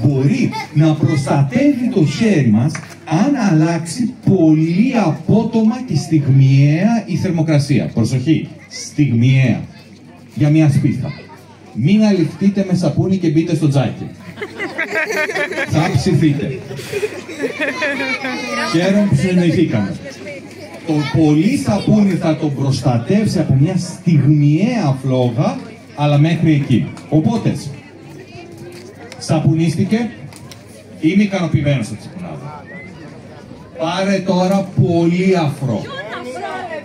Μπορεί να προστατεύει το χέρι μας αν αλλάξει πολύ απότομα και στιγμιαία η θερμοκρασία. Προσοχή, στιγμιαία. Για μια σπίθα. Μην αληφθείτε με σαπούνι και μπείτε στο τζάκι. Θα ψηθείτε. Χαίρομαι που συνεννοηθήκαμε. Το πολύ σαπούνι θα τον προστατεύσει από μια στιγμιαία φλόγα, αλλά μέχρι εκεί. Οπότε, σαπουνίστηκε, είμαι ικανοποιημένος από τη σαπουνάδα. Πάρε τώρα πολύ αφρό.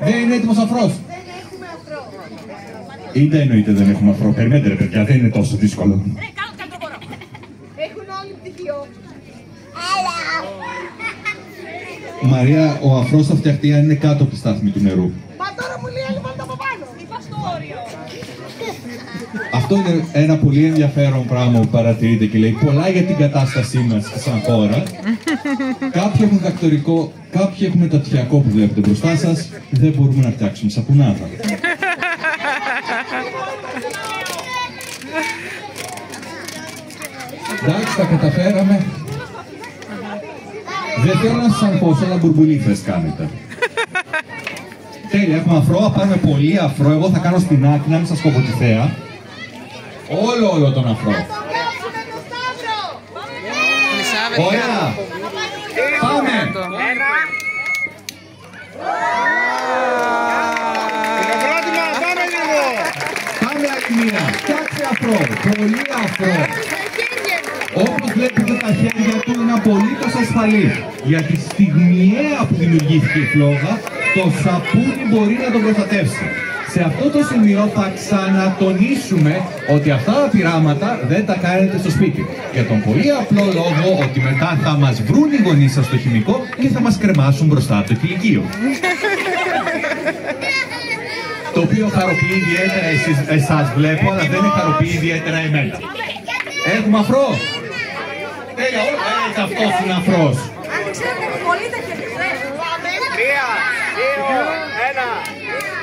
Δεν είναι έτοιμος αφρός. Δεν έχουμε αφρό. Είτε εννοείται δεν έχουμε αφρό. Περιμένετε ρε παιδιά, δεν είναι τόσο δύσκολο. Έχουν όλοι πτυχίο. Μαρία, ο αφρός στα φτιαχτεί αν είναι κάτω από τη στάθμη του νερού. Μα τώρα μου λέει άλλη βάλτε από πάνω. Είπα στο όριο. Αυτό είναι ένα πολύ ενδιαφέρον πράγμα που παρατηρείτε και λέει πολλά για την κατάστασή μας σαν χώρα. Κάποιοι έχουν τακτορικό, κάποιοι έχουν μεταπτυχιακό που βλέπετε μπροστά σας. Δεν μπορούμε να φτιάξουμε σαπουνάδα. Εντάξει, τα καταφέραμε. Δεν θέλω να σας αγχώσω, αλλά μπουρμπουλίθες κάνετε. Τέλεια, έχουμε αφρό, θα πάρουμε πολύ αφρό. Εγώ θα κάνω στην άκρη, να μην σας κόβω τη θέα. Όλο τον αφρό. Ωραία. Πάμε. Πάμε άλλη μία. Φτιάξε αφρό. Πολύ αφρό. Όπως βλέπετε τα χέρια του είναι απολύτως ασφαλή. Γιατί στιγμιαία που δημιουργήθηκε η φλόγα, το σαπούνι μπορεί να τον προστατεύσει. Σε αυτό το σημείο θα ξανατονίσουμε ότι αυτά τα πειράματα δεν τα κάνετε στο σπίτι. Για τον πολύ απλό λόγο ότι μετά θα μας βρουν οι γονείς σας στο χημικό και θα μας κρεμάσουν μπροστά από το κηλικείο. Το οποίο χαροποιεί ιδιαίτερα εσάς βλέπω, αλλά δεν χαροποιεί ιδιαίτερα εμένα. Έχουμε αφρό! Τέλεια, έτσι αυτός είναι αφρός. Αν ξέρετε πολύ τα χέρια. 3, 2, 1.